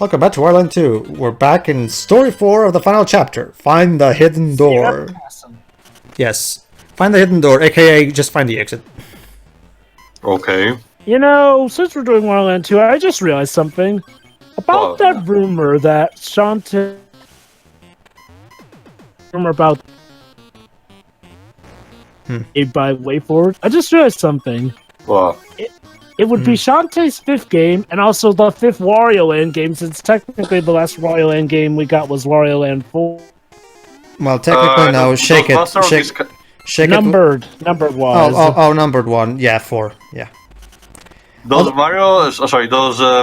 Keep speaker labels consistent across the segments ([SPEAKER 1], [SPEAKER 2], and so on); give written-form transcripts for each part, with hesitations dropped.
[SPEAKER 1] Welcome back to Wario Land II. We're back in Story 4 of the final chapter. Find the hidden door. Yes. Find the hidden door, aka just find the exit.
[SPEAKER 2] Okay.
[SPEAKER 3] You know, since we're doing Wario Land II, I just realized something. About that rumor that Shantae... Rumor about... by Way Forward. I just realized something.
[SPEAKER 2] What?
[SPEAKER 3] It would be Shantae's fifth game, and also the fifth Wario Land game, since technically the last Wario Land game we got was Wario Land 4.
[SPEAKER 1] Well, technically no. Shake it. Shake
[SPEAKER 3] numbered. Numbered wise.
[SPEAKER 1] Oh, numbered one. Yeah, 4. Yeah.
[SPEAKER 2] Does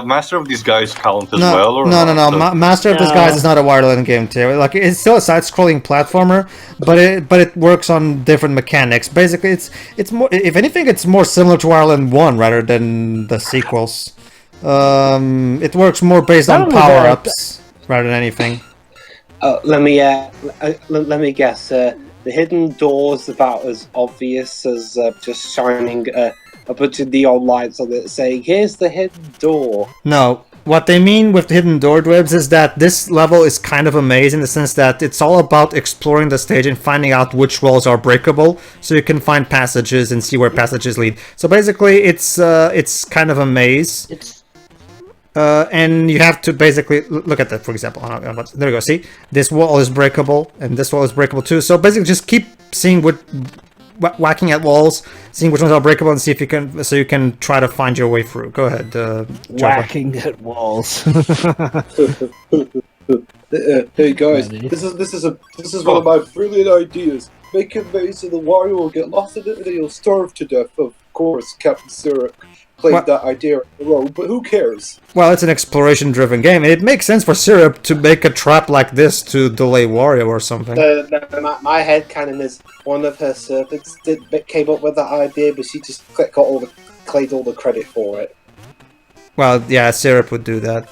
[SPEAKER 2] Master of Disguise count as well? Or
[SPEAKER 1] no.
[SPEAKER 2] not?
[SPEAKER 1] Master of Disguise is not a Wario Land game too. Like, it's still a side-scrolling platformer, but it works on different mechanics. Basically, it's more. If anything, it's more similar to Wario Land 1 rather than the sequels. It works more based on power-ups rather than anything.
[SPEAKER 4] Let me guess. The hidden door's about as obvious as just shining a bunch of neon lights on it saying, "Here's the hidden door."
[SPEAKER 1] No, what they mean with hidden door dwebs is that this level is kind of a maze in the sense that it's all about exploring the stage and finding out which walls are breakable, so you can find passages and see where passages lead. So basically, it's kind of a maze. And you have to basically look at that, for example. There we go. See, this wall is breakable, and this wall is breakable too. So basically, just keep seeing whacking at walls, seeing which ones are breakable, and see if you can. So you can try to find your way through. Go ahead.
[SPEAKER 3] Whacking at walls.
[SPEAKER 4] Hey guys, this is one of my brilliant ideas. Make a maze and the Wario will get lost in it and he'll starve to death. Of course, Captain Syrup claimed that idea on their own, but who cares?
[SPEAKER 1] Well, it's an exploration-driven game. It makes sense for Syrup to make a trap like this to delay Wario or something.
[SPEAKER 4] My headcanon is one of her servants came up with that idea, but she just claimed all the credit for it.
[SPEAKER 1] Well, yeah, Syrup would do that.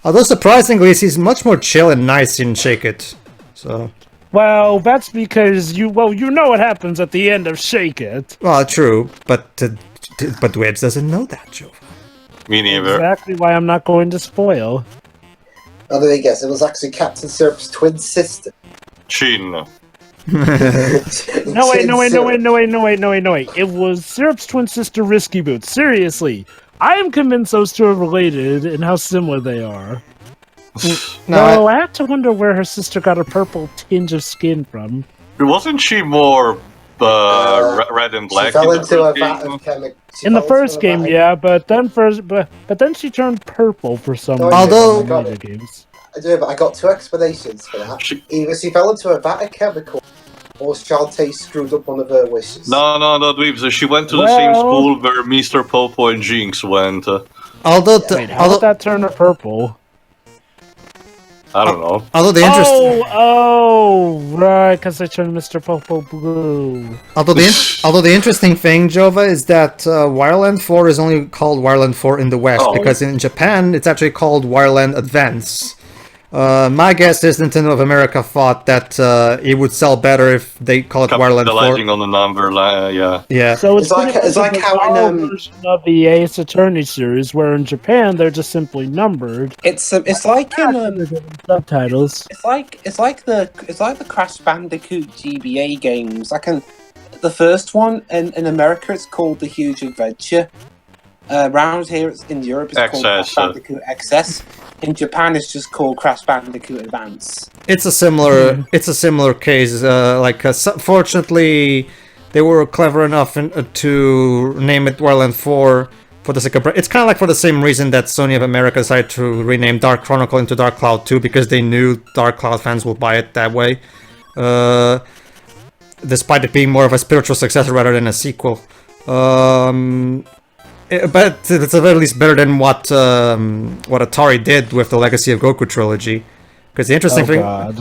[SPEAKER 1] Although surprisingly, she's much more chill and nice in Shake It. So.
[SPEAKER 3] Well, that's because you know what happens at the end of Shake It.
[SPEAKER 1] Well, true, but Dwebs doesn't know that, Joe.
[SPEAKER 2] Me neither.
[SPEAKER 3] Exactly why I'm not going to spoil.
[SPEAKER 4] Oh, let me guess. It was actually Captain Syrup's twin sister.
[SPEAKER 2] Chin.
[SPEAKER 3] No wait. It was Syrup's twin sister, Risky Boots. Seriously, I am convinced those two are related and how similar they are. No, I have to wonder where her sister got a purple tinge of skin from.
[SPEAKER 2] Wasn't she more red and black?
[SPEAKER 4] She fell into a vat of chemical.
[SPEAKER 3] In the first game, yeah, but then she turned purple for some reason.
[SPEAKER 1] Although
[SPEAKER 3] games.
[SPEAKER 4] I got two explanations for that. Either she fell into a vat of chemical, or Shantae screwed up one of her wishes.
[SPEAKER 2] No, Dweebs. She went to the same school where Mr. Popo and Jinx went.
[SPEAKER 3] How did that turn her purple?
[SPEAKER 2] I don't know.
[SPEAKER 1] Although the interesting...
[SPEAKER 3] Oh, right, because they turned Mr. Popo blue.
[SPEAKER 1] Although the interesting thing, Jova, is that Wario Land 4 is only called Wario Land 4 in the West, because in Japan it's actually called Wario Land Advance. My guess is Nintendo of America thought that it would sell better if they call it Wario Land 4.
[SPEAKER 2] Capitalizing on the number, yeah.
[SPEAKER 1] Yeah.
[SPEAKER 3] So it's like how in version of the Ace Attorney series, where in Japan they're just simply numbered.
[SPEAKER 4] It's like in
[SPEAKER 3] subtitles.
[SPEAKER 4] It's like the Crash Bandicoot GBA games. The first one in America it's called The Huge Adventure. Around here in Europe it's called Crash Bandicoot XS. In Japan it's just called Crash Bandicoot Advance.
[SPEAKER 1] It's a similar case. Fortunately, they were clever enough to name it Wario Land 4 for the sake of... It's kind of like for the same reason that Sony of America decided to rename Dark Chronicle into Dark Cloud 2, because they knew Dark Cloud fans will buy it that way. Despite it being more of a spiritual successor rather than a sequel. But it's at very least better than what Atari did with the Legacy of Goku trilogy. Because the interesting thing with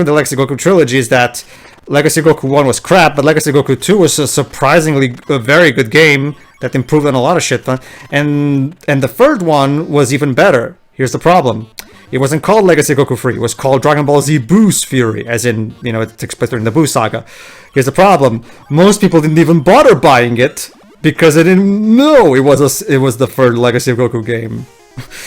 [SPEAKER 1] the Legacy of Goku trilogy is that Legacy of Goku 1 was crap, but Legacy of Goku 2 was a surprisingly very good game that improved on a lot of shit. And the third one was even better. Here's the problem. It wasn't called Legacy of Goku 3, it was called Dragon Ball Z Boo's Fury, as in, it takes place during the Boo saga. Here's the problem. Most people didn't even bother buying it, because they didn't know it was the third Legacy of Goku game.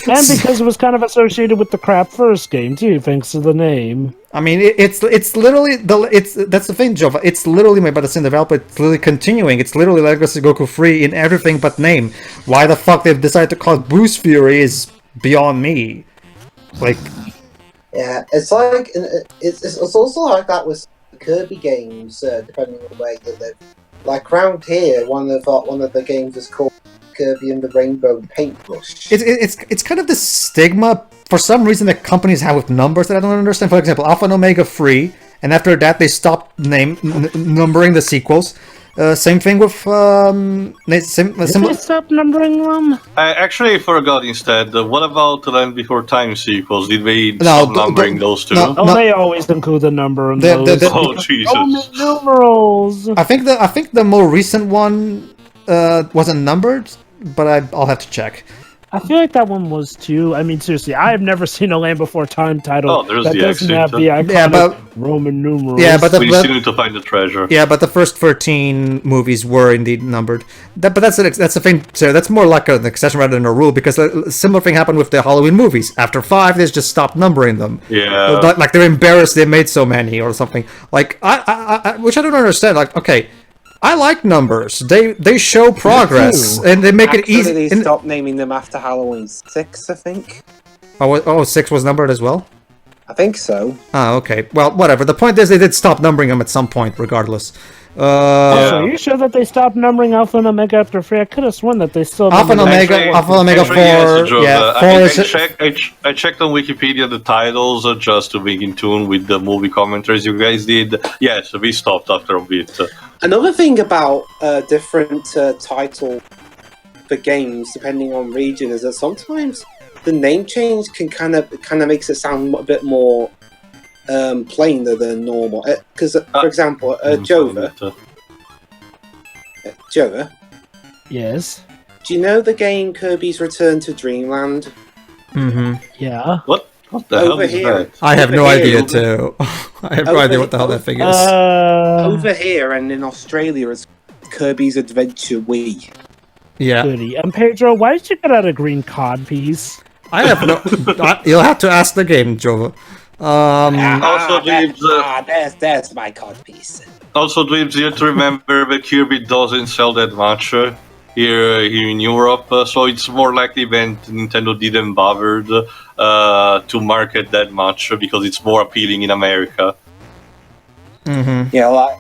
[SPEAKER 3] And because it was kind of associated with the crap first game too, thanks to the name.
[SPEAKER 1] I mean, it's literally that's the thing, Jova. It's literally made by the same developer. It's literally continuing. It's literally Legacy Goku free in everything but name. Why the fuck they've decided to call it Boost Fury is beyond me. Like,
[SPEAKER 5] yeah, it's like it's also like that with Kirby games, depending on where you live. Like around here, one of the games is called Kirby and the Rainbow Paintbrush.
[SPEAKER 1] it's kind of this stigma for some reason that companies have with numbers that I don't understand. For example, Alpha and Omega free, and after that they stopped numbering the sequels. Same thing with
[SPEAKER 3] Did they stop numbering them?
[SPEAKER 2] I actually forgot instead. What about the Land Before Time sequels? Did they stop numbering those two?
[SPEAKER 3] No, they always include a number in those.
[SPEAKER 2] Oh Jesus!
[SPEAKER 3] Roman numerals.
[SPEAKER 1] I think the more recent one wasn't numbered, but I'll have to check.
[SPEAKER 3] I feel like that one was too. I mean, seriously, I have never seen a Land Before Time title that doesn't have the iconic Roman numerals.
[SPEAKER 1] Yeah, but
[SPEAKER 2] we still need to find the treasure.
[SPEAKER 1] Yeah, but the first 13 movies were indeed numbered. But that's the thing. So that's more like an exception rather than a rule, because a similar thing happened with the Halloween movies. After 5, they just stopped numbering them.
[SPEAKER 2] Yeah,
[SPEAKER 1] like they're embarrassed they made so many or something. Like I which I don't understand. Like, okay, I like numbers. They show progress and they make it easy.
[SPEAKER 4] They stopped naming them after Halloween 6, I think.
[SPEAKER 1] Oh, 6 was numbered as well?
[SPEAKER 4] I think so.
[SPEAKER 1] Ah, okay. Well, whatever. The point is they did stop numbering them at some point, regardless.
[SPEAKER 3] So are you sure that they stopped numbering Alpha and Omega after 3? I could have sworn that they still
[SPEAKER 1] Alpha and Omega 4. Yeah, 4 is...
[SPEAKER 2] I checked on Wikipedia the titles just to be in tune with the movie commentaries you guys did. Yes, we stopped after a bit.
[SPEAKER 4] Another thing about different title for games, depending on region, is that sometimes the name change can kind of makes it sound a bit more plainer than normal. Because, for example, Jova. Jova.
[SPEAKER 3] Yes.
[SPEAKER 4] Do you know the game Kirby's Return to Dreamland?
[SPEAKER 1] Mm-hmm.
[SPEAKER 3] Yeah.
[SPEAKER 2] What the hell is that?
[SPEAKER 1] I have no idea too. I have no idea what the hell that thing is.
[SPEAKER 4] Over here and in Australia, it's Kirby's Adventure Wii.
[SPEAKER 1] Yeah.
[SPEAKER 3] Goody. Pedro, why did you get out a green cod piece?
[SPEAKER 1] I have no. You'll have to ask the game, Jova.
[SPEAKER 4] That's my cod piece.
[SPEAKER 2] Also, Dweebs, you have to remember that Kirby doesn't sell that much here in Europe, so it's more likely that Nintendo didn't bother to market that much because it's more appealing in America.
[SPEAKER 1] Mm-hmm.
[SPEAKER 4] Yeah, well,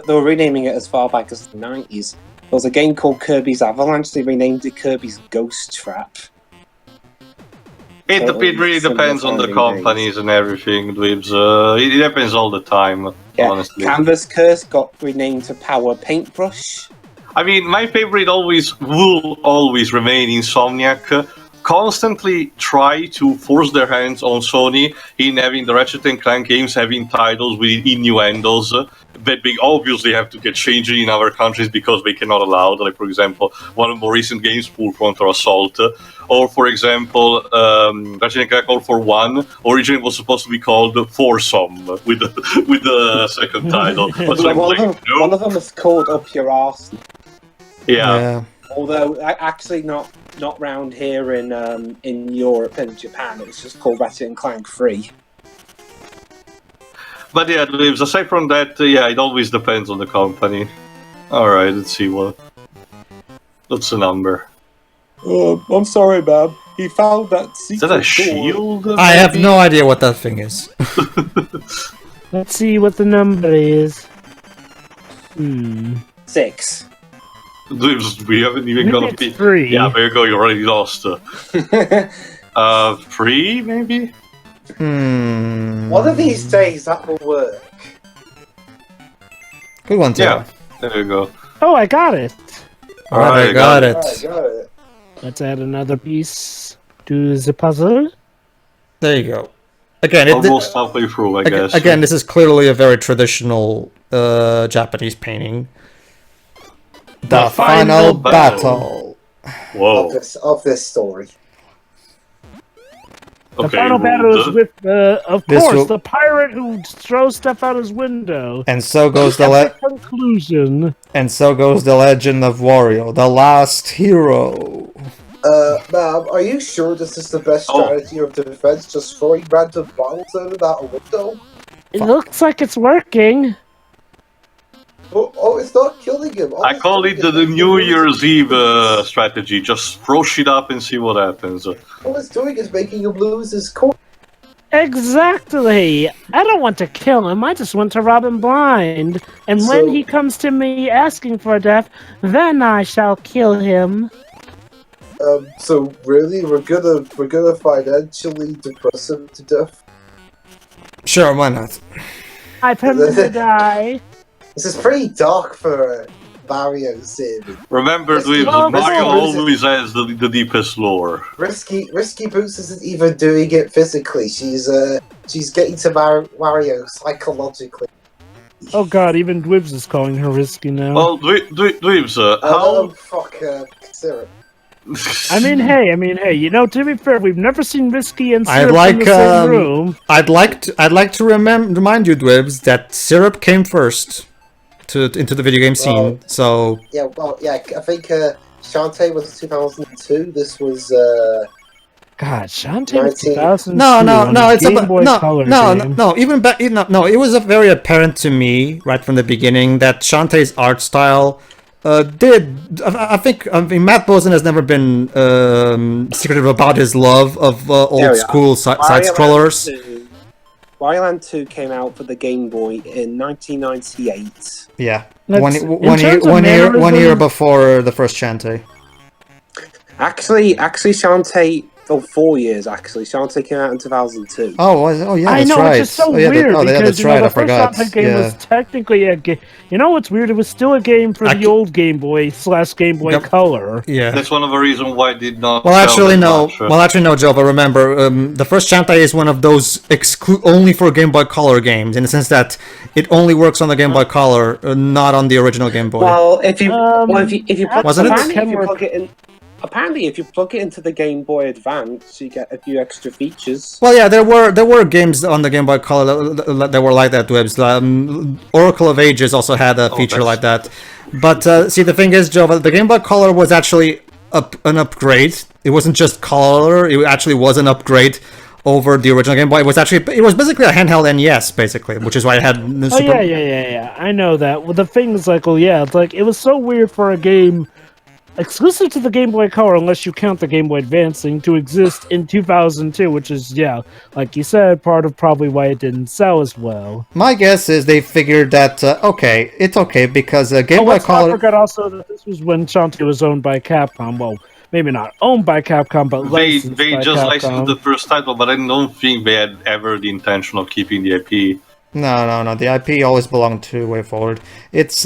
[SPEAKER 4] they were renaming it as far back as the 90s. There was a game called Kirby's Avalanche. They renamed it Kirby's Ghost Trap.
[SPEAKER 2] It really depends on the companies and everything, Dweebs. It happens all the time, honestly.
[SPEAKER 4] Canvas Curse got renamed to Power Paintbrush.
[SPEAKER 2] I mean, my favorite will always remain Insomniac. Constantly try to force their hands on Sony in having the Ratchet & Clank games having titles with innuendos that they obviously have to get changed in other countries because they cannot allow. Like, for example, one of the more recent games, Full Frontal Assault, or, for example, Ratchet & Clank All for One originally was supposed to be called Foursome with the second title. But
[SPEAKER 4] one of them is called Up Your Arse.
[SPEAKER 2] Yeah.
[SPEAKER 4] Although actually not round here in Europe and Japan, it's just called Ratchet & Clank 3.
[SPEAKER 2] But yeah, aside from that, it always depends on the company. Alright, let's see what's the number.
[SPEAKER 4] I'm sorry, Bob. He found that secret
[SPEAKER 2] Is that a shield?
[SPEAKER 1] I have no idea what that thing is.
[SPEAKER 3] Let's see what the number is.
[SPEAKER 4] 6.
[SPEAKER 2] We haven't even got a pick.
[SPEAKER 3] 3.
[SPEAKER 2] Yeah, there you go, you already lost. 3, maybe?
[SPEAKER 5] One of these days that will work.
[SPEAKER 1] Good one, too.
[SPEAKER 2] Yeah, there you go.
[SPEAKER 3] Oh, I got it.
[SPEAKER 1] Alright, I got it.
[SPEAKER 3] Let's add another piece to the puzzle.
[SPEAKER 1] There you go. Again,
[SPEAKER 2] almost halfway through, I guess.
[SPEAKER 1] Again, this is clearly a very traditional Japanese painting. The final battle.
[SPEAKER 2] Whoa.
[SPEAKER 5] Of this story.
[SPEAKER 3] The
[SPEAKER 2] Okay,
[SPEAKER 3] final battle is
[SPEAKER 2] rude.
[SPEAKER 3] with, of
[SPEAKER 1] This
[SPEAKER 3] course,
[SPEAKER 1] will-
[SPEAKER 3] the pirate who throws stuff out his window.
[SPEAKER 1] And so goes the
[SPEAKER 3] Epic conclusion.
[SPEAKER 1] and so goes the legend of Wario, the last hero.
[SPEAKER 5] Ma'am, are you sure this is the best
[SPEAKER 2] Oh.
[SPEAKER 5] strategy of defense? Just throwing random bombs out a window?
[SPEAKER 3] It looks like it's working.
[SPEAKER 5] Oh, it's not killing him. All
[SPEAKER 2] I
[SPEAKER 5] it's
[SPEAKER 2] call
[SPEAKER 5] doing
[SPEAKER 2] it the
[SPEAKER 5] is
[SPEAKER 2] New
[SPEAKER 5] making him
[SPEAKER 2] Year's
[SPEAKER 5] lose his
[SPEAKER 2] Eve
[SPEAKER 5] coins.
[SPEAKER 2] strategy. Just throw shit up and see what happens.
[SPEAKER 5] All it's doing is making him lose his coin.
[SPEAKER 3] Exactly. I don't want to kill him. I just want to rob him blind. And when
[SPEAKER 5] So-
[SPEAKER 3] he comes to me asking for death, then I shall kill him.
[SPEAKER 5] So really, we're gonna financially depress him to death.
[SPEAKER 1] Sure, why not?
[SPEAKER 3] I permit to die.
[SPEAKER 5] This is pretty dark for Mario Sim.
[SPEAKER 2] Remember,
[SPEAKER 5] Risky-
[SPEAKER 2] Dweebs,
[SPEAKER 3] well,
[SPEAKER 2] Mario
[SPEAKER 5] Risky-
[SPEAKER 2] always has the deepest lore.
[SPEAKER 5] Risky Boots isn't even doing it physically. She's getting to Mario psychologically.
[SPEAKER 3] Oh god, even Dwibs is calling her risky now.
[SPEAKER 2] Well, Dweebs,
[SPEAKER 5] Fuck, Syrup.
[SPEAKER 3] I mean, hey, you know, to be fair, we've never seen Risky and
[SPEAKER 1] I'd
[SPEAKER 3] Syrup
[SPEAKER 1] like,
[SPEAKER 3] in the same room.
[SPEAKER 1] I'd like to remind you, Dwibs, that Syrup came first into the video game scene.
[SPEAKER 5] Well-
[SPEAKER 1] So
[SPEAKER 5] I think Shantae was 2002. This was
[SPEAKER 3] God, Shantae was
[SPEAKER 5] 19
[SPEAKER 3] 2002
[SPEAKER 1] no,
[SPEAKER 3] on a
[SPEAKER 1] it's
[SPEAKER 3] Game
[SPEAKER 1] about
[SPEAKER 3] Boy Color game.
[SPEAKER 1] Even back, no, it was very apparent to me right from the beginning that Shantae's art style I mean, Matt Boson has never been secretive about his love of old school side scrollers.
[SPEAKER 4] Wario Land 2 came out for the Game Boy in 1998.
[SPEAKER 1] Yeah,
[SPEAKER 3] Let's-
[SPEAKER 1] one
[SPEAKER 3] in terms of
[SPEAKER 1] year
[SPEAKER 3] mannerism-
[SPEAKER 1] before the first Shantae.
[SPEAKER 4] Actually, Shantae, 4 years actually. Shantae came out in 2002.
[SPEAKER 1] Oh yeah,
[SPEAKER 3] I
[SPEAKER 1] that's
[SPEAKER 3] know,
[SPEAKER 1] right.
[SPEAKER 3] it's just so
[SPEAKER 1] oh, yeah,
[SPEAKER 3] weird because
[SPEAKER 1] that's
[SPEAKER 3] you know,
[SPEAKER 1] right.
[SPEAKER 3] the
[SPEAKER 1] I
[SPEAKER 3] first
[SPEAKER 1] forgot.
[SPEAKER 3] Shantae game
[SPEAKER 1] Yeah.
[SPEAKER 3] was technically a game. You know what's weird? It was still a game for the old Game Boy / Game Boy
[SPEAKER 1] Yep.
[SPEAKER 3] Color.
[SPEAKER 1] Yeah.
[SPEAKER 2] That's one of the reasons why I did not.
[SPEAKER 1] Well,
[SPEAKER 2] sell
[SPEAKER 1] actually,
[SPEAKER 2] that
[SPEAKER 1] no.
[SPEAKER 2] much.
[SPEAKER 1] Well, actually, no, Joe. But remember, the first Shantae is one of those only for Game Boy Color games, in the sense that it only works on the Game Boy Color, not on the original Game Boy.
[SPEAKER 4] Well, if you plug,
[SPEAKER 1] Wasn't it?
[SPEAKER 4] apparently, if you plug it in, apparently if you plug it into the Game Boy Advance, you get a few extra features.
[SPEAKER 1] Well, yeah, there were games on the Game Boy Color that were like that. Webs, Oracle of Ages also had a feature like that. But see, the thing is, Joe, the Game Boy Color was actually an upgrade. It wasn't just color; it actually was an upgrade over the original Game Boy. It was basically a handheld NES, basically, which is why it had.
[SPEAKER 3] Oh yeah. I know that. Well, the thing is, like, it's like it was so weird for a game exclusive to the Game Boy Color, unless you count the Game Boy Advance thing, to exist in 2002, which is, like you said, part of probably why it didn't sell as well.
[SPEAKER 1] My guess is they figured that it's okay because Game Boy
[SPEAKER 3] Let's not
[SPEAKER 1] Color.
[SPEAKER 3] forget also that this was when Shantae was owned by Capcom. Well, maybe not owned by Capcom, but
[SPEAKER 2] They
[SPEAKER 3] licensed by
[SPEAKER 2] just
[SPEAKER 3] Capcom.
[SPEAKER 2] licensed the first title, but I don't think they had ever the intention of keeping the IP.
[SPEAKER 1] No. The IP always belonged to Way Forward. It's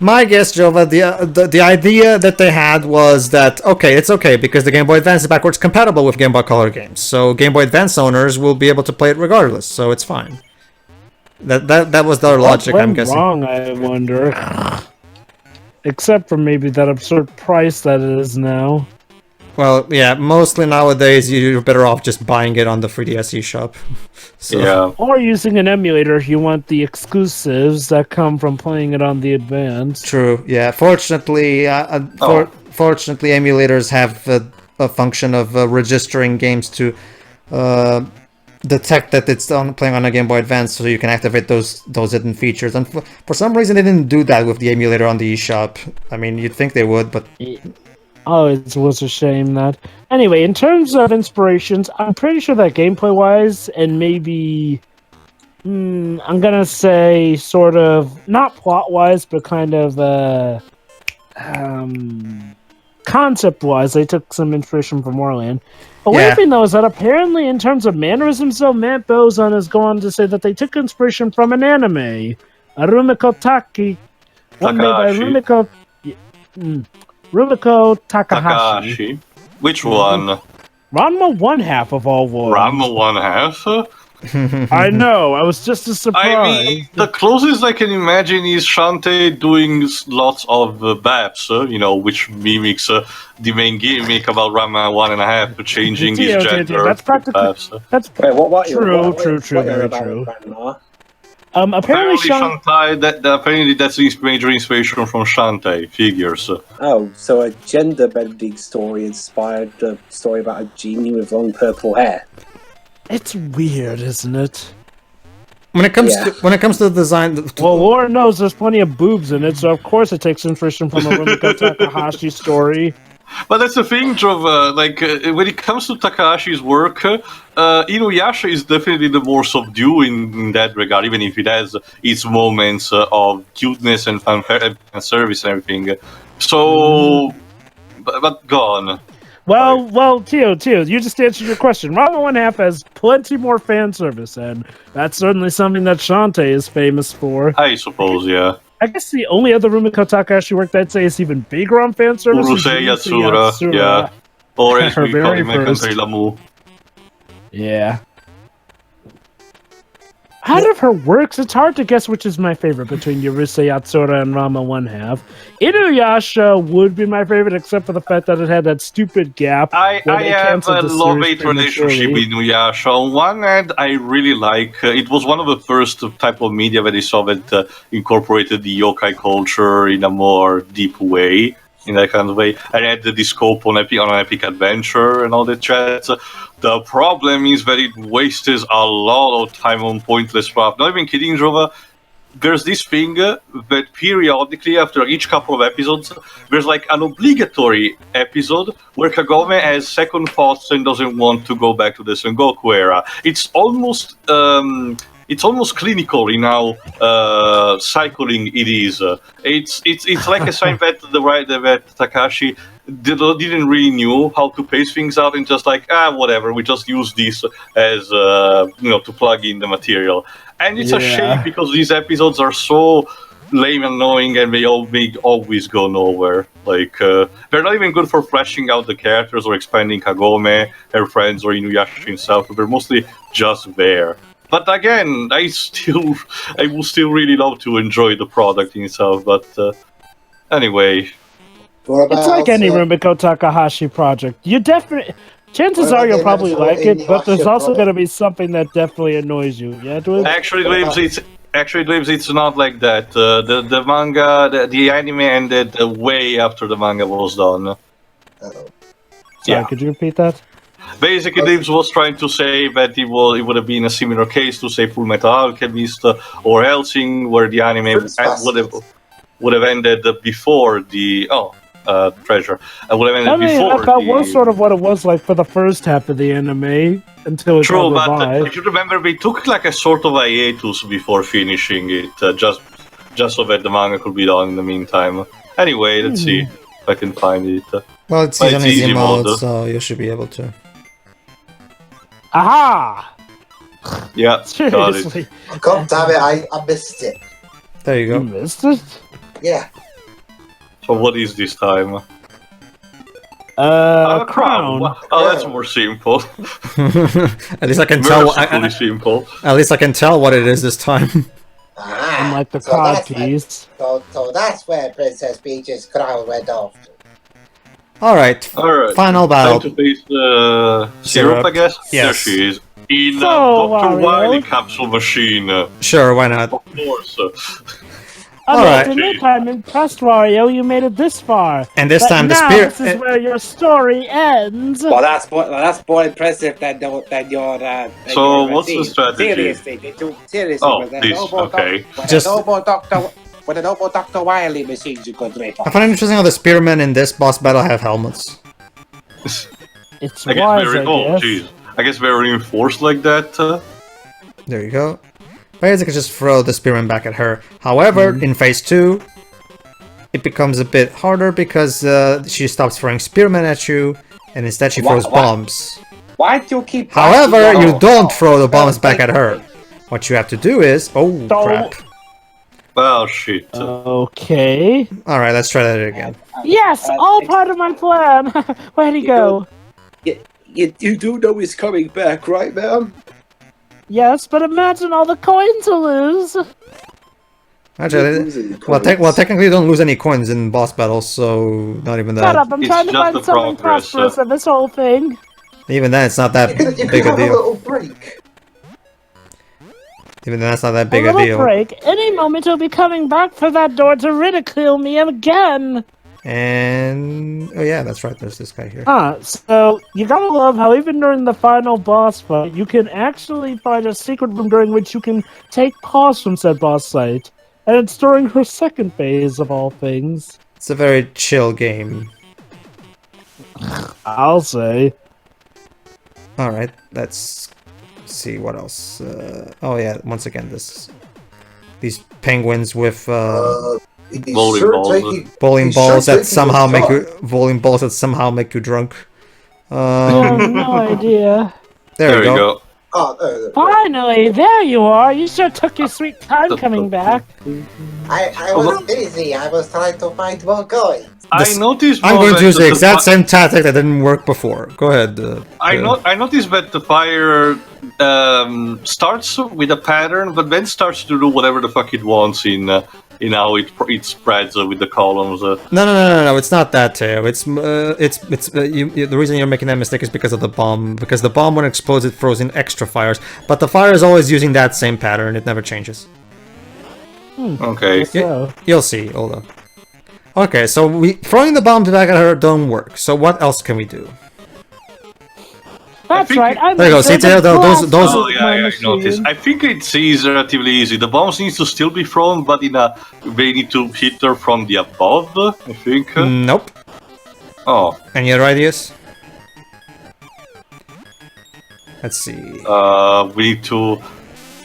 [SPEAKER 1] my guess, Jova, the idea that they had was that it's okay because the Game Boy Advance is backwards compatible with Game Boy Color games, so Game Boy Advance owners will be able to play it regardless, so it's fine. That was their logic, I'm guessing.
[SPEAKER 3] Wrong, I wonder. Except for maybe that absurd price that it is now.
[SPEAKER 1] Well, yeah, mostly nowadays you're better off just buying it on the 3DS eShop. So.
[SPEAKER 2] Yeah.
[SPEAKER 3] Or using an emulator if you want the exclusives that come from playing it on the Advance.
[SPEAKER 1] True. Yeah. Fortunately, fortunately, emulators have a function of registering games to detect that it's playing on a Game Boy Advance, so you can activate those hidden features. And for some reason, they didn't do that with the emulator on the eShop. I mean, you'd think they would, but.
[SPEAKER 3] Oh, it was a shame that. Anyway, in terms of inspirations, I'm pretty sure that gameplay-wise, and maybe... I'm gonna say sort of, not plot-wise, but kind of, concept-wise, they took some inspiration from Wario. The weird thing, though, is that apparently, in terms of mannerisms, though, Matt Bozon has gone on to say that they took inspiration from an anime, Rumiko one made by Rumiko Takahashi.
[SPEAKER 2] Which one?
[SPEAKER 3] Ranma one half of all worlds.
[SPEAKER 2] Ranma 1/2?
[SPEAKER 3] I know, I was just as surprised.
[SPEAKER 2] I mean, the closest I can imagine is Shantae doing lots of BAPs, which mimics the main gimmick about Rama 1.5, changing his gender.
[SPEAKER 3] That's practically...
[SPEAKER 2] BAPs.
[SPEAKER 3] That's
[SPEAKER 4] What
[SPEAKER 3] true,
[SPEAKER 4] you're
[SPEAKER 3] very
[SPEAKER 4] about
[SPEAKER 3] true.
[SPEAKER 4] Grandma?
[SPEAKER 3] Apparently
[SPEAKER 2] Shantae, apparently that's the major inspiration from Shantae figures.
[SPEAKER 4] Oh, so a gender bending story inspired the story about a genie with long purple hair.
[SPEAKER 3] It's weird, isn't it?
[SPEAKER 1] When it comes to the design,
[SPEAKER 3] Well, Lauren knows there's plenty of boobs in it, so of course it takes inspiration from a Rumiko Takahashi story.
[SPEAKER 2] But that's the thing, Jova. When it comes to Takahashi's work, Inuyasha is definitely the more subdued in that regard, even if it has its moments of cuteness and fanfare and service and everything. So, but gone.
[SPEAKER 3] Well, Tio, you just answered your question. Rama 1/2 has plenty more fan service, and that's certainly something that Shantae is famous for.
[SPEAKER 2] I suppose, yeah.
[SPEAKER 3] I guess the only other Rumiko Takahashi work that I'd say is even bigger on fan service is
[SPEAKER 2] Urusei Yatsura, yeah. Or as we call him, Lamu.
[SPEAKER 3] Yeah. Out of her works, it's hard to guess which is my favorite between Urusei Yatsura and Rama 1/2. Inuyasha would be my favorite, except for the fact that it had that stupid gap.
[SPEAKER 2] I have a love-hate relationship with Inuyasha. On one hand, I really like it was one of the first type of media that I saw that incorporated the yokai culture in a more deep way. In that kind of way, I had the scope on an epic adventure and all that chat. The problem is that it wastes a lot of time on pointless stuff. Not even kidding, Jova. There's this thing that periodically, after each couple of episodes, there's like an obligatory episode where Kagome has second thoughts and doesn't want to go back to the Sengoku era. It's almost clinical in how cycling it is. It's like a sign that Takashi didn't really knew how to pace things out and just like whatever, we just use this as to plug in the material. And it's a shame because these episodes are so lame and annoying and they always go nowhere. Like they're not even good for fleshing out the characters or expanding Kagome, her friends, or Inuyasha himself. They're mostly just there. But again, I will still really love to enjoy the product in itself. But anyway,
[SPEAKER 3] it's like any Rumiko Takahashi project. You definitely, chances are you'll probably like it, but there's also going to be something that definitely annoys you. Yeah,
[SPEAKER 2] Actually, Dweebs, it's not like that. The manga, the anime ended way after the manga was done.
[SPEAKER 3] Sorry, could you repeat that?
[SPEAKER 2] Basically, Dibs was trying to say that it would have been a similar case to, say, Full Metal Alchemist or Hellsing, where the anime would have ended before the Treasure. Would have ended before.
[SPEAKER 3] That was sort of what it was like for the first half of the anime until it got revived.
[SPEAKER 2] If you remember, they took like a sort of hiatus before finishing it, just so that the manga could be done in the meantime. Anyway, let's see if I can find it.
[SPEAKER 1] Well, it's on easy mode, so you should be able to.
[SPEAKER 3] Aha!
[SPEAKER 2] Yeah,
[SPEAKER 3] seriously.
[SPEAKER 2] got it.
[SPEAKER 5] God damn it, I missed it.
[SPEAKER 1] There you go.
[SPEAKER 3] You missed it?
[SPEAKER 5] Yeah.
[SPEAKER 2] So what is this time?
[SPEAKER 3] Crown.
[SPEAKER 2] Oh, that's more simple.
[SPEAKER 1] At least I can tell.
[SPEAKER 2] Simple.
[SPEAKER 1] At least I can tell what it is this time.
[SPEAKER 3] Unlike the cod piece.
[SPEAKER 5] So that's where Princess Peach's crown went off.
[SPEAKER 1] Alright, final battle.
[SPEAKER 2] Time to face Syrup, I guess?
[SPEAKER 1] Yes.
[SPEAKER 2] There she is. In Doctor Wily capsule machine.
[SPEAKER 1] Sure, why not?
[SPEAKER 2] Of course.
[SPEAKER 1] Alright.
[SPEAKER 3] I'm impressed, Wario. You made it this far.
[SPEAKER 1] And this time the
[SPEAKER 3] now
[SPEAKER 1] spirit.
[SPEAKER 3] This is where your story ends.
[SPEAKER 4] Well, that's more impressive than your.
[SPEAKER 2] So, what's the strategy?
[SPEAKER 4] Seriously.
[SPEAKER 2] Oh, this, okay.
[SPEAKER 4] With a noble Doctor Wily machines you could rip off.
[SPEAKER 1] I find it interesting how the spearmen in this boss battle have helmets.
[SPEAKER 3] It's
[SPEAKER 2] I guess they're reinforced like that.
[SPEAKER 1] There you go. Basically, just throw the spearman back at her. However, in phase 2, it becomes a bit harder because she stops throwing spearmen at you, and instead she throws bombs.
[SPEAKER 4] Why do you keep?
[SPEAKER 1] However, you don't throw the bombs back at her. What you have to do is, crap.
[SPEAKER 2] Oh shit.
[SPEAKER 3] Okay.
[SPEAKER 1] Alright, let's try that again.
[SPEAKER 3] Yes, all part of my plan. Where'd he go?
[SPEAKER 4] You do know he's coming back, right, ma'am?
[SPEAKER 3] Yes, but imagine all the coins to lose.
[SPEAKER 1] Actually, well, technically, you don't lose any coins in boss battles, so not even
[SPEAKER 3] Shut
[SPEAKER 1] that.
[SPEAKER 3] up! I'm
[SPEAKER 2] It's
[SPEAKER 3] trying to
[SPEAKER 2] just
[SPEAKER 3] find
[SPEAKER 2] the
[SPEAKER 3] something
[SPEAKER 2] progress,
[SPEAKER 3] prosperous in this whole thing.
[SPEAKER 1] Even then, it's not that
[SPEAKER 5] You could
[SPEAKER 1] big a
[SPEAKER 5] have a
[SPEAKER 1] deal.
[SPEAKER 5] little break.
[SPEAKER 1] Even then, that's not that
[SPEAKER 3] A
[SPEAKER 1] big a
[SPEAKER 3] little
[SPEAKER 1] deal.
[SPEAKER 3] break. Any moment he'll be coming back for that door to ridicule me again.
[SPEAKER 1] And oh yeah, that's right. There's this guy here.
[SPEAKER 3] So you gotta love how even during the final boss fight, you can actually find a secret room during which you can take pause from said boss fight, and it's during her second phase of all things.
[SPEAKER 1] It's a very chill game.
[SPEAKER 3] I'll say.
[SPEAKER 1] All right, let's see what else. Oh yeah, once again, these penguins with
[SPEAKER 2] Bowling balls.
[SPEAKER 1] bowling balls that somehow make you drunk.
[SPEAKER 3] I have no idea.
[SPEAKER 1] There we go.
[SPEAKER 5] Oh,
[SPEAKER 3] Finally, there you are. You sure took your sweet time coming back.
[SPEAKER 5] I was busy. I was trying to find more coins.
[SPEAKER 2] I noticed.
[SPEAKER 1] I'm going to use the exact
[SPEAKER 2] same.
[SPEAKER 1] same tactic that didn't work before. Go ahead.
[SPEAKER 2] I noticed that the fire starts with a pattern, but then starts to do whatever the fuck it wants in how it spreads with the columns.
[SPEAKER 1] No, it's not that, Teo. It's the reason you're making that mistake is because of the bomb. Because the bomb, when it explodes, it throws in extra fires. But the fire is always using that same pattern. It never changes.
[SPEAKER 2] Okay.
[SPEAKER 3] So,
[SPEAKER 1] You'll see. Hold on. Okay, so throwing the bombs back at her don't work. So what else can we do?
[SPEAKER 3] that's
[SPEAKER 2] think
[SPEAKER 3] right.
[SPEAKER 2] it-
[SPEAKER 1] There you go, see, Teo, those-
[SPEAKER 2] Oh yeah, I noticed. I think it's relatively easy. The bombs need to still be thrown, but they need to hit her from the above. I think.
[SPEAKER 1] Nope.
[SPEAKER 2] Oh.
[SPEAKER 1] Any other ideas? Let's see.
[SPEAKER 2] We need to.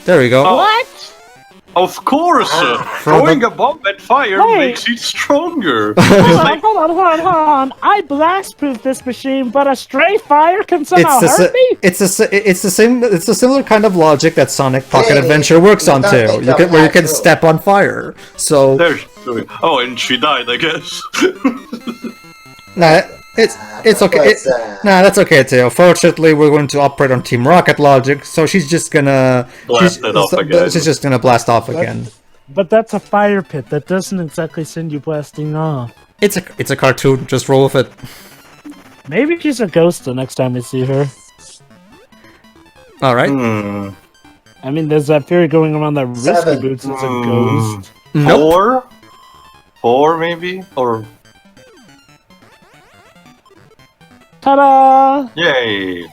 [SPEAKER 1] There we go.
[SPEAKER 2] Oh.
[SPEAKER 3] What?
[SPEAKER 2] Of course, throwing a bomb at fire
[SPEAKER 3] Wait.
[SPEAKER 2] makes it stronger.
[SPEAKER 3] Hold on. I blast-proof this machine, but a stray fire can somehow hurt me?
[SPEAKER 1] It's the same. It's a similar kind of logic that Sonic Pocket
[SPEAKER 5] Hey,
[SPEAKER 1] Adventure works
[SPEAKER 5] you
[SPEAKER 1] on
[SPEAKER 5] don't
[SPEAKER 1] too.
[SPEAKER 5] think
[SPEAKER 1] You can
[SPEAKER 5] of
[SPEAKER 1] where you
[SPEAKER 5] that
[SPEAKER 1] can
[SPEAKER 5] too.
[SPEAKER 1] step on fire. So
[SPEAKER 2] Oh, and she died, I guess.
[SPEAKER 1] nah, it's okay. Nah, that's okay too. Fortunately, we're going to operate on Team Rocket logic, so she's just gonna
[SPEAKER 2] Blast it off again.
[SPEAKER 1] She's just gonna blast off again.
[SPEAKER 3] But that's a fire pit. That doesn't exactly send you blasting off.
[SPEAKER 1] It's a cartoon. Just roll with it.
[SPEAKER 3] Maybe she's a ghost the next time we see her.
[SPEAKER 1] All right.
[SPEAKER 3] I mean, there's that theory going around that Risky
[SPEAKER 5] 7.
[SPEAKER 3] Boots is a ghost.
[SPEAKER 1] Nope.
[SPEAKER 2] Four maybe, or
[SPEAKER 3] Ta-da!
[SPEAKER 2] yay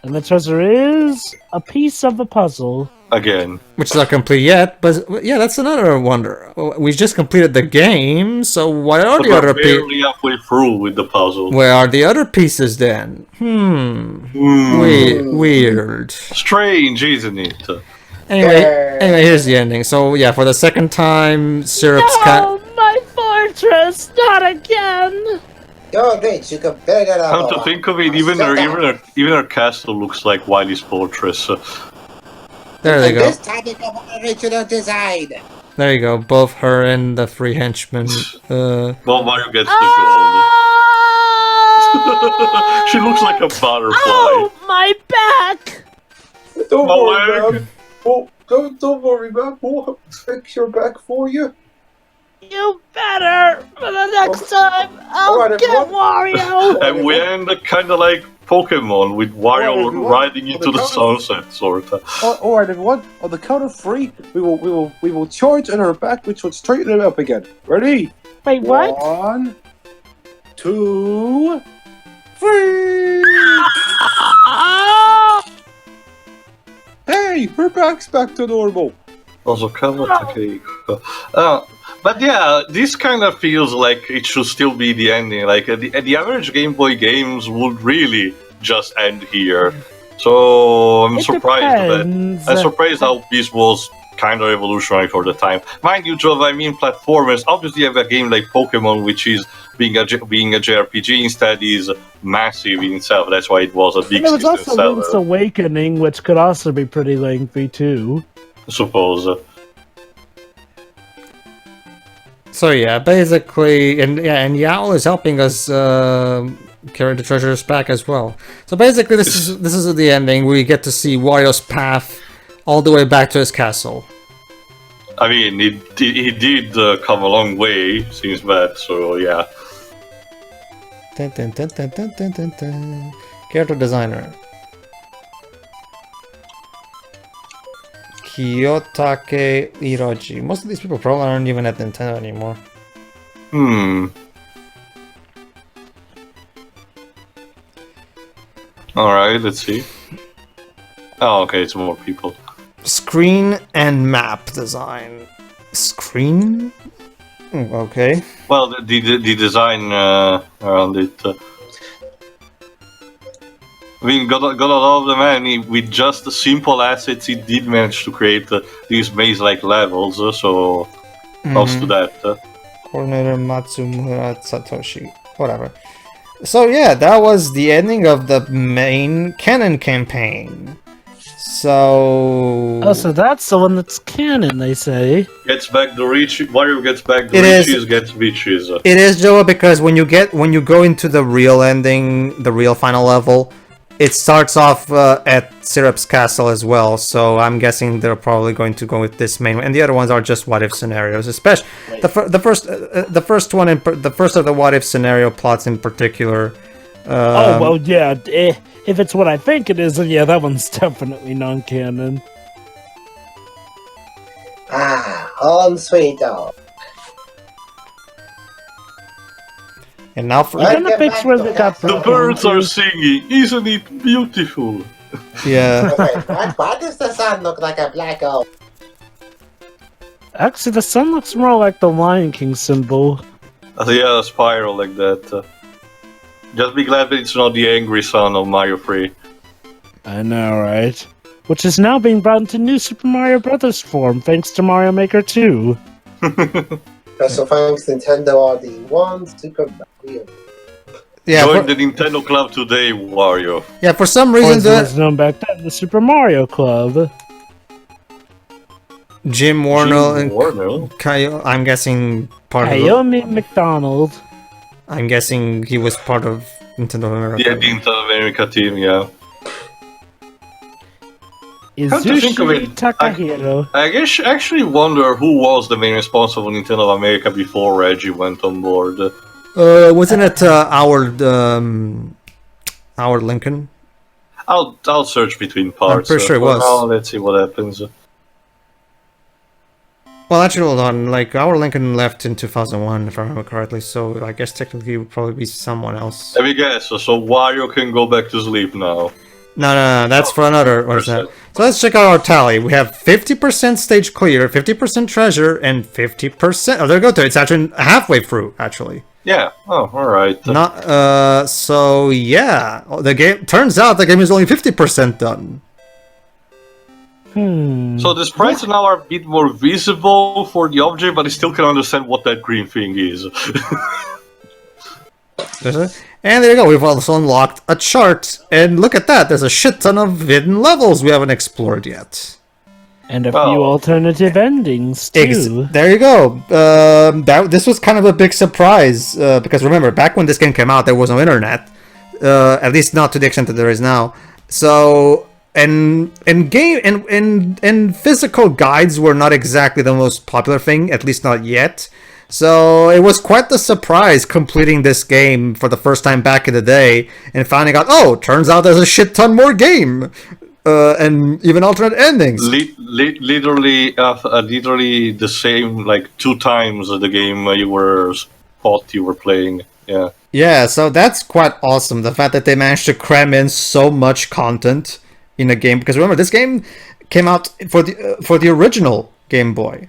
[SPEAKER 3] And the treasure is a piece of the puzzle.
[SPEAKER 2] again.
[SPEAKER 1] Which is not complete yet, but yeah, that's another wonder. We just completed the game, so what are
[SPEAKER 2] But
[SPEAKER 1] the
[SPEAKER 2] we're
[SPEAKER 1] other pieces?
[SPEAKER 2] barely halfway through with the puzzle.
[SPEAKER 1] Where are the other pieces then? Weird.
[SPEAKER 2] Strange, isn't it?
[SPEAKER 1] Anyway, here's the ending. So yeah, for the second time, Syrup's
[SPEAKER 3] Oh, my fortress! Not again!
[SPEAKER 5] You're rich. You can build it
[SPEAKER 2] Come
[SPEAKER 5] up.
[SPEAKER 2] to think of it, even her castle looks like Wily's fortress.
[SPEAKER 1] There they
[SPEAKER 5] And
[SPEAKER 1] go.
[SPEAKER 5] this time you go original design.
[SPEAKER 1] There you go. Both her and the three henchmen.
[SPEAKER 2] Well, Mario gets the
[SPEAKER 3] Oh!
[SPEAKER 2] gold. She looks like a butterfly.
[SPEAKER 3] Oh, my back!
[SPEAKER 5] Don't
[SPEAKER 2] My
[SPEAKER 5] worry,
[SPEAKER 2] leg.
[SPEAKER 5] man. Oh, don't worry, man. We'll fix your back for you.
[SPEAKER 3] You better! For the next time, I'll
[SPEAKER 5] Alright,
[SPEAKER 3] get
[SPEAKER 5] everyone.
[SPEAKER 3] Wario!
[SPEAKER 2] And we end kind of like Pokemon with Wario
[SPEAKER 5] Alright, everyone.
[SPEAKER 2] riding into the sunset, sort of.
[SPEAKER 6] All right, everyone. On the count of 3, we will charge on our back, which will straighten it up again. Ready?
[SPEAKER 3] Wait, what?
[SPEAKER 6] 1, 2, 3. Hey, her back's back to normal.
[SPEAKER 2] Also, but yeah, this kind of feels like it should still be the ending. Like the average Game Boy games would really just end here. So I'm
[SPEAKER 3] It
[SPEAKER 2] surprised
[SPEAKER 3] depends.
[SPEAKER 2] I'm surprised how this was kind of revolutionary for the time. Mind you, Joe, I mean platformers. Obviously, you have a game like Pokemon, which is being a JRPG instead, is massive in itself. That's why it was a big
[SPEAKER 3] And there was
[SPEAKER 2] system
[SPEAKER 3] also
[SPEAKER 2] seller,
[SPEAKER 3] Link's Awakening, which could also be pretty lengthy, too.
[SPEAKER 2] I suppose.
[SPEAKER 1] So yeah, basically, and Yao is helping us carry the treasures back as well. So basically, this is the ending. We get to see Wario's path all the way back to his castle.
[SPEAKER 2] I mean, he did come a long way since that, so yeah.
[SPEAKER 1] Dun, dun, dun, dun, dun, dun, dun, dun. Character designer. Kiyotake Hiroji. Most of these people probably aren't even at Nintendo anymore.
[SPEAKER 2] Alright, let's see. Oh, okay, it's more people.
[SPEAKER 1] Screen and map design. Screen? Okay.
[SPEAKER 2] Well, the design around it. I mean, gotta love the man. With just the simple assets, he did manage to create these maze-like levels. So, props to that.
[SPEAKER 1] Coordinator Matsumura Satoshi. Whatever. So yeah, that was the ending of the main canon campaign. So...
[SPEAKER 3] Oh, so that's the one that's canon, they say.
[SPEAKER 2] Gets back the reach. Wario gets back the riches, gets riches.
[SPEAKER 1] It is, Joe, because when you go into the real ending, the real final level, it starts off at Syrup's castle as well. So I'm guessing they're probably going to go with this main one, and the other ones are just what if scenarios. Especially the first one, the first of the what if scenario plots in particular.
[SPEAKER 3] Oh well, yeah. If it's what I think it is, then yeah, that one's definitely non-canon.
[SPEAKER 5] Home sweet dog.
[SPEAKER 1] And now for
[SPEAKER 3] the pics where they got
[SPEAKER 2] the birds are singing. Isn't it beautiful?
[SPEAKER 1] Yeah.
[SPEAKER 5] Why does the sun look like a black hole?
[SPEAKER 3] Actually, the sun looks more like the Lion King symbol.
[SPEAKER 2] Yeah, a spiral like that. Just be glad that it's not the angry son of Mario 3.
[SPEAKER 3] I know, right? Which is now being brought into New Super Mario Bros. Form, thanks to Mario Maker 2.
[SPEAKER 5] Special thanks Nintendo RD1, Super Mario.
[SPEAKER 1] Yeah,
[SPEAKER 2] Join the Nintendo Club today, Wario.
[SPEAKER 1] Yeah, for some reason
[SPEAKER 3] It was known back then, the Super Mario Club.
[SPEAKER 1] Jim Warnell and
[SPEAKER 2] Warnell?
[SPEAKER 1] I'm guessing part of
[SPEAKER 3] Naomi McDonald.
[SPEAKER 1] I'm guessing he was part of Nintendo America.
[SPEAKER 2] Yeah, the Nintendo America team, yeah. Come to think of
[SPEAKER 3] Izushi
[SPEAKER 2] it,
[SPEAKER 3] Takahiro.
[SPEAKER 2] I guess actually wonder who was the main responsible for Nintendo of America before Reggie went on board.
[SPEAKER 1] Wasn't it Howard Lincoln?
[SPEAKER 2] I'll search between parts.
[SPEAKER 1] I'm pretty sure it was.
[SPEAKER 2] Now, let's see what happens.
[SPEAKER 1] Well, actually, hold on. Like, Howard Lincoln left in 2001, if I remember correctly, so I guess technically it would probably be someone else.
[SPEAKER 2] Let me guess, so Wario can go back to sleep now.
[SPEAKER 1] No, that's for another... What is that? So let's check out our tally. We have 50% stage clear, 50% treasure, and 50%... Oh, there we go. It's actually halfway through, actually.
[SPEAKER 2] Yeah. Oh, alright.
[SPEAKER 1] Not, so, yeah. The game... Turns out the game is only 50% done.
[SPEAKER 2] So the sprites now are a bit more visible for the object, but I still can understand what that green thing is.
[SPEAKER 1] And there you go, we've also unlocked a chart, and look at that, there's a shit ton of hidden levels we haven't explored yet.
[SPEAKER 3] And a few alternative endings, too.
[SPEAKER 1] There you go. This was kind of a big surprise, because remember, back when this game came out, there was no internet. At least not to the extent that there is now. So... And physical guides were not exactly the most popular thing, at least not yet. So it was quite the surprise completing this game for the first time back in the day and finding out, oh, turns out there's a shit ton more game, and even alternate endings.
[SPEAKER 2] Literally the same, like 2 times the game you thought you were playing. Yeah.
[SPEAKER 1] Yeah, so that's quite awesome. The fact that they managed to cram in so much content in a game, because remember, this game came out for the original Game Boy.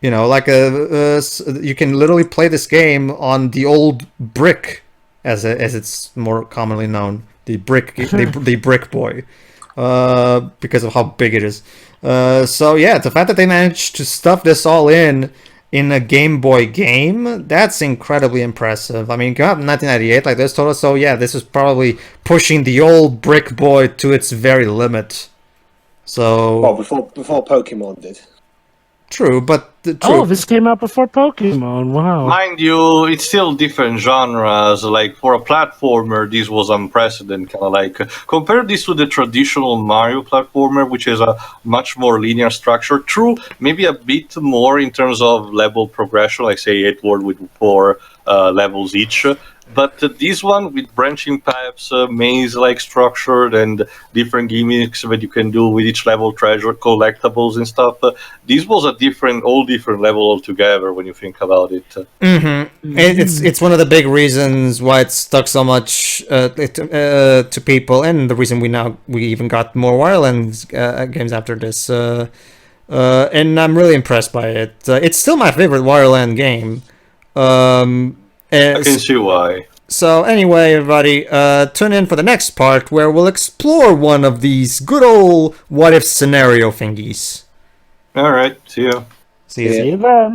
[SPEAKER 1] You know, like you can literally play this game on the old brick, as it's more commonly known, the brick, the Brick Boy, because of how big it is. So yeah, the fact that they managed to stuff this all in a Game Boy game, that's incredibly impressive. I mean, it came out in 1998, like this total. So yeah, this is probably pushing the old Brick Boy to its very limit. So
[SPEAKER 6] well, before Pokemon did.
[SPEAKER 1] True, but
[SPEAKER 3] Oh, this came out before Pokemon. Wow.
[SPEAKER 2] Mind you, it's still different genres. Like for a platformer, this was unprecedented. Kind of like compare this to the traditional Mario platformer, which is a much more linear structure. True, maybe a bit more in terms of level progression, like say 8 World with 4 levels each. But this one with branching paths, maze-like structured, and different gimmicks that you can do with each level, treasure collectibles and stuff. This was a all different level altogether when you think about it.
[SPEAKER 1] It's one of the big reasons why it's stuck so much to people, and the reason we even got more Wario Land games after this. And I'm really impressed by it. It's still my favorite Wario Land game.
[SPEAKER 2] I can see why.
[SPEAKER 1] So anyway, everybody, tune in for the next part where we'll explore one of these good old what-if scenario thingies.
[SPEAKER 2] All right, see you.
[SPEAKER 1] See you.
[SPEAKER 3] See you then.